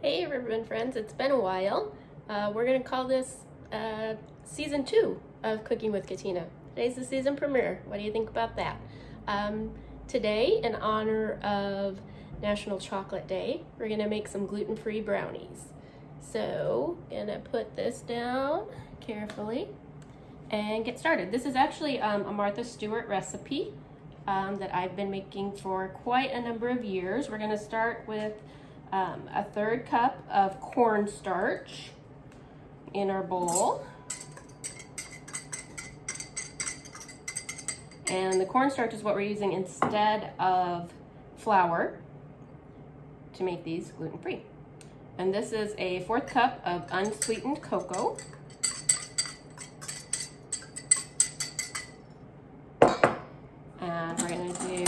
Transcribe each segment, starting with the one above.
Hey Ribbon friends, it's been a while. We're going to call this season 2 of Cooking with Katina. Today's the season premiere. What do you think about that? Today, in honor of National Chocolate Day, we're going to make some gluten-free brownies. So, going to put this down carefully and get started. This is actually a Martha Stewart recipe that I've been making for quite a number of years. We're going to start with a 1/3 cup of cornstarch in our bowl. And the cornstarch is what we're using instead of flour to make these gluten-free. And this is a 1/4 cup of unsweetened cocoa. And we're going to do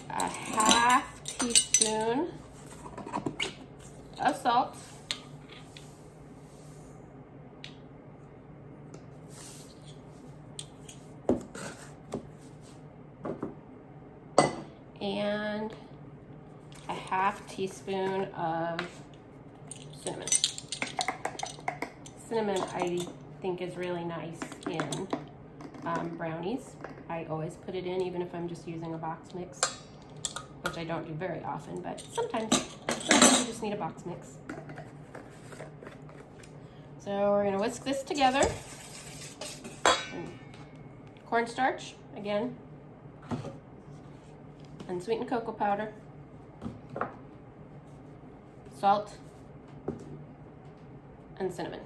a 1/2 teaspoon of salt. And a 1/2 teaspoon of cinnamon. Cinnamon I think is really nice in brownies. I always put it in even if I'm just using a box mix, which I don't do very often, but sometimes you just need a box mix. So we're gonna whisk this together. And cornstarch, again, unsweetened cocoa powder, salt, and cinnamon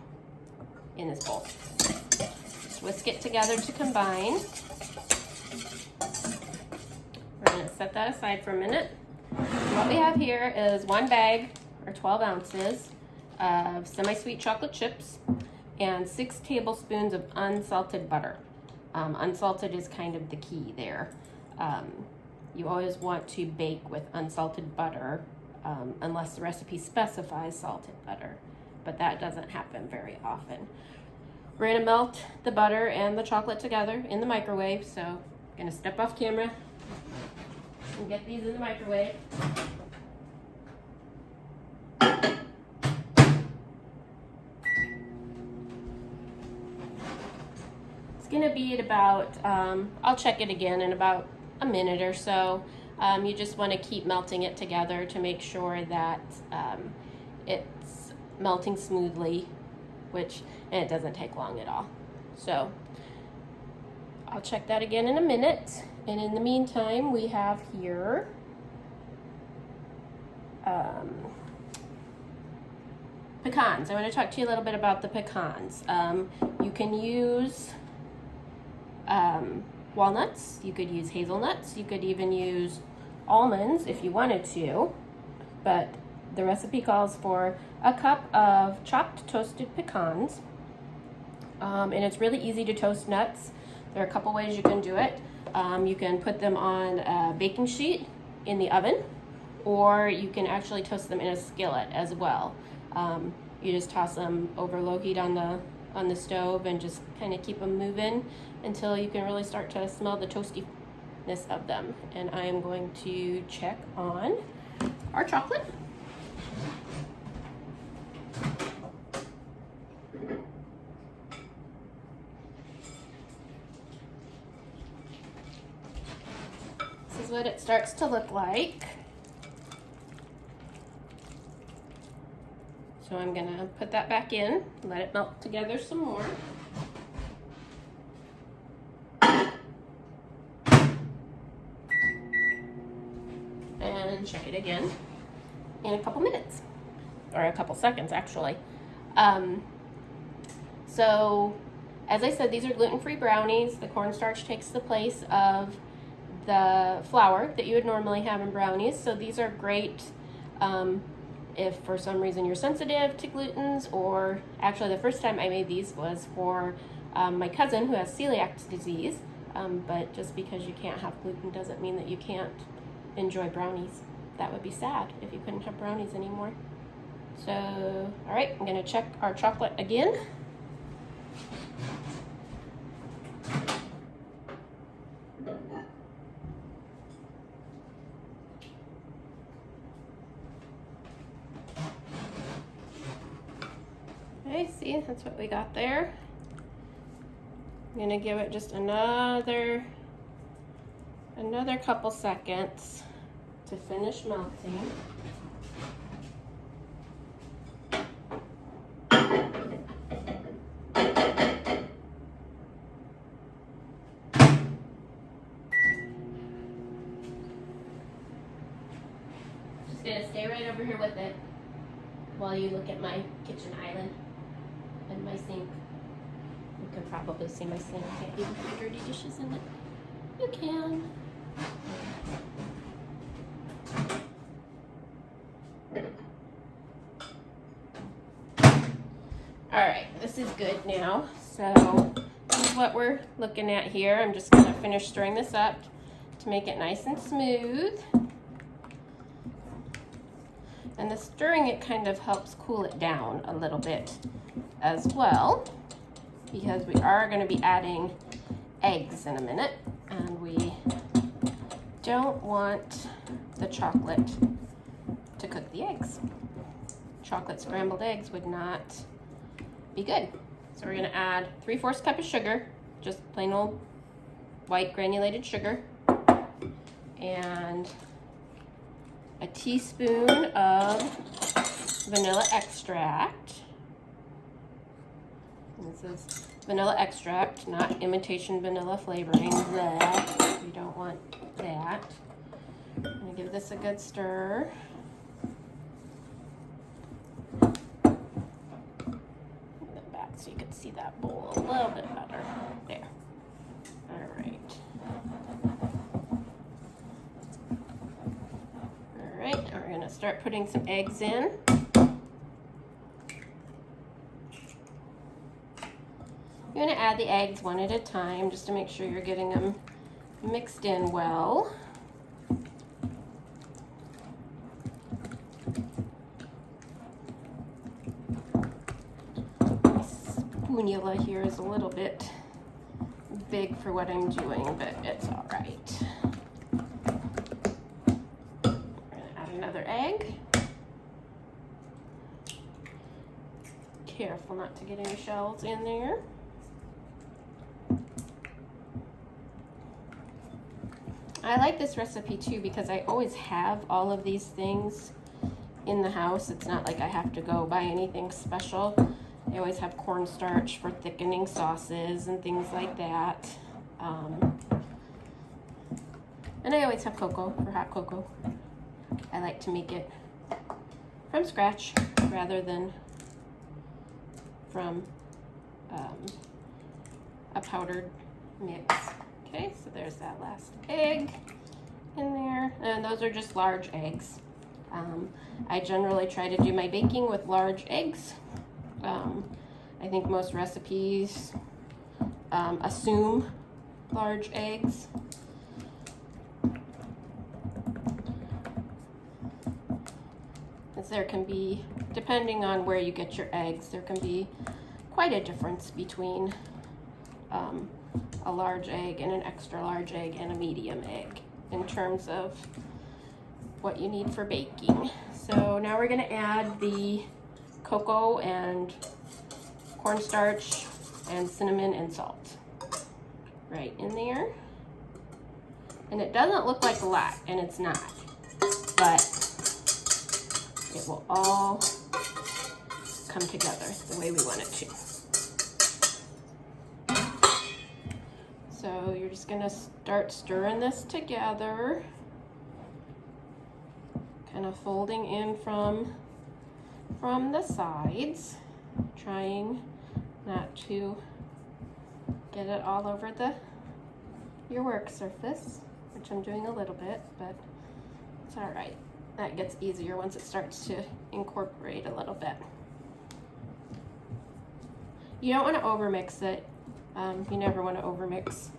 in this bowl. Just whisk it together to combine. We're going to set that aside for a minute. And what we have here is 1 bag or 12 ounces of semi-sweet chocolate chips and 6 tablespoons of unsalted butter. Unsalted is kind of the key there. You always want to bake with unsalted butter unless the recipe specifies salted butter, but that doesn't happen very often. We're going to melt the butter and the chocolate together in the microwave, so I'm going to step off camera and get these in the microwave. It's going to be at about, I'll check it again in about a minute or so. You just want to keep melting it together to make sure that it's melting smoothly, and it doesn't take long at all. So I'll check that again in a minute. And in the meantime, we have here pecans. I want to talk to you a little bit about the pecans. You can use walnuts, you could use hazelnuts, you could even use almonds if you wanted to, but the recipe calls for a cup of chopped toasted pecans, and it's really easy to toast nuts. There are a couple ways you can do it. You can put them on a baking sheet in the oven, or you can actually toast them in a skillet as well. You just toss them over low heat on the stove and just kind of keep them moving until you can really start to smell the toastiness of them. And I am going to check on our chocolate. This is what it starts to look like. So I'm gonna put that back in, let it melt together some more. And check it again in a couple minutes, or a couple seconds actually. So as I said, these are gluten-free brownies. The cornstarch takes the place of the flour that you would normally have in brownies. So these are great if for some reason you're sensitive to glutens, or actually the first time I made these was for my cousin who has celiac disease, but just because you can't have gluten doesn't mean that you can't enjoy brownies. That would be sad if you couldn't have brownies anymore. So, all right, I'm gonna check our chocolate again. Okay, see, that's what we got there. I'm gonna give it just another couple seconds to finish melting. Just gonna stay right over here with it while you look at my kitchen island and my sink. You can probably see my sink. Can't even put dirty dishes in it. You can. All right, this is good now. So this is what we're looking at here. I'm just gonna finish stirring this up to make it nice and smooth. And the stirring, it kind of helps cool it down a little bit as well, because we are going to be adding eggs in a minute, and we don't want the chocolate to cook the eggs. Chocolate scrambled eggs would not be good. So we're going to add 3/4 cup of sugar, just plain old white granulated sugar, and a teaspoon of vanilla extract. This is vanilla extract, not imitation vanilla flavoring. Blech. You don't want that. I'm gonna give this a good stir. Move that back so you can see that bowl a little bit better. There. All right. Alright, we're going to start putting some eggs in. You're going to add the eggs one at a time just to make sure you're getting them mixed in well. My spoonula here is a little bit big for what I'm doing, but it's alright. Another egg. Careful not to get any shells in there. I like this recipe too because I always have all of these things in the house. It's not like I have to go buy anything special. I always have cornstarch for thickening sauces and things like that. And I always have cocoa for hot cocoa. I like to make it from scratch rather than from a powdered mix. Okay, so there's that last egg in there, and those are just large eggs. I generally try to do my baking with large eggs. I think most recipes assume large eggs. As there can be, depending on where you get your eggs, there can be quite a difference between a large egg and an extra large egg and a medium egg in terms of what you need for baking. So now we're going to add the cocoa and cornstarch and cinnamon and salt right in there. And it doesn't look like a lot, and it's not, but it will all come together the way we want it to. So you're just gonna start stirring this together, kind of folding in from the sides, trying not to get it all over your work surface, which I'm doing a little bit, but it's all right. That gets easier once it starts to incorporate a little bit. You don't want to overmix it. You never want to overmix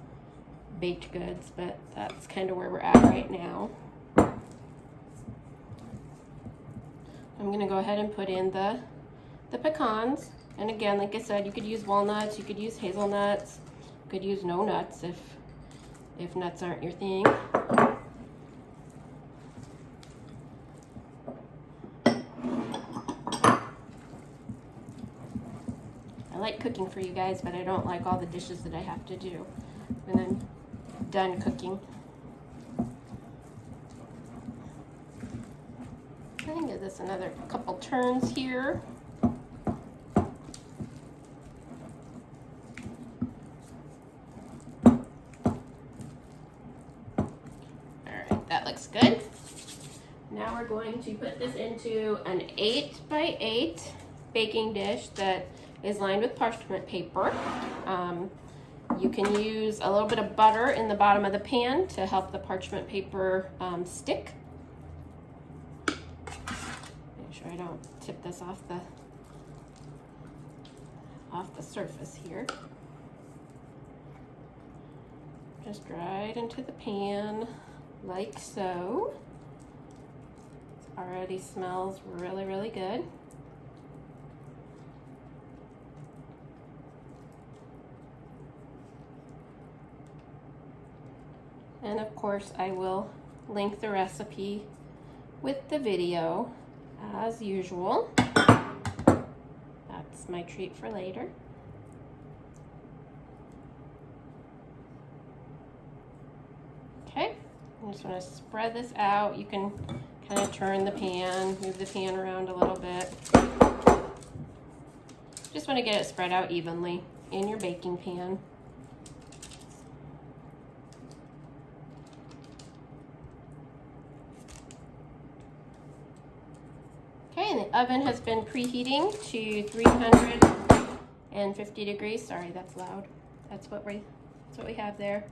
baked goods, but that's kind of where we're at right now. I'm going to go ahead and put in the pecans. And again, like I said, you could use walnuts, you could use hazelnuts, you could use no nuts if nuts aren't your thing. cooking for you guys, but I don't like all the dishes that I have to do when I'm done cooking. I can give this another couple turns here. Alright, that looks good. Now we're going to put this into an 8x8 baking dish that is lined with parchment paper. You can use a little bit of butter in the bottom of the pan to help the parchment paper stick. Make sure I don't tip this off the surface here. Just right into the pan like so. It already smells really, really good. And of course, I will link the recipe with the video as usual. That's my treat for later. Okay, I just want to spread this out. You can kind of turn the pan, move the pan around a little bit. Just want to get it spread out evenly in your baking pan. Okay, and the oven has been preheating to 350 degrees. Sorry, that's loud. That's what we have there.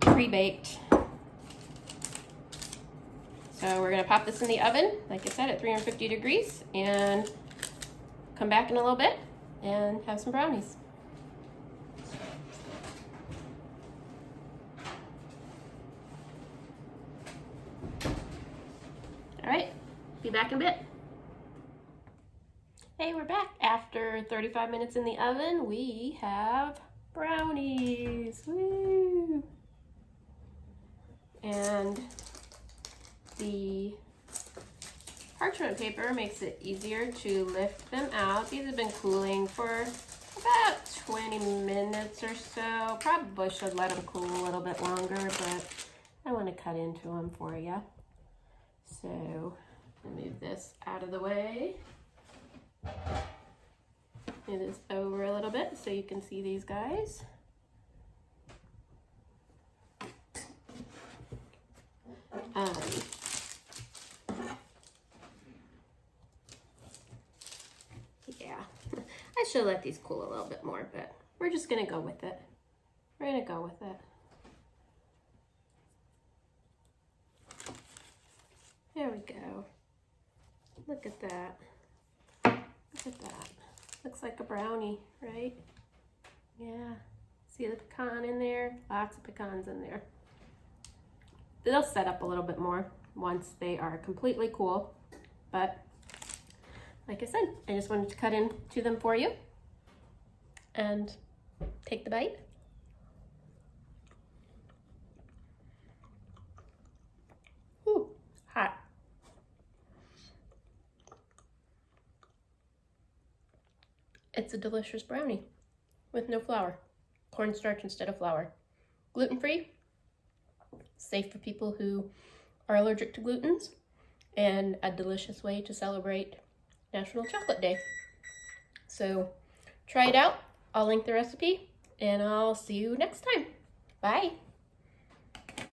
Pre-baked. So we're gonna pop this in the oven, like I said, at 350 degrees, and come back in a little bit and have some brownies. All right, be back in a bit. Hey, we're back. After 35 minutes in the oven, we have brownies. Woo! And the parchment paper makes it easier to lift them out. These have been cooling for about 20 minutes or so. Probably should let them cool a little bit longer, but I want to cut into them for you. So I'll move this out of the way. Move this over a little bit so you can see these guys. Yeah, I should let these cool a little bit more, but we're just gonna go with it. We're gonna go with it. There we go. Look at that. Look at that. Looks like a brownie, right? Yeah. See the pecan in there? Lots of pecans in there. They'll set up a little bit more once they are completely cool. But like I said, I just wanted to cut into them for you and take the bite. Ooh, hot. It's a delicious brownie with no flour, cornstarch instead of flour. Gluten-free, safe for people who are allergic to glutens, and a delicious way to celebrate National Chocolate Day. So try it out. I'll link the recipe, and I'll see you next time. Bye.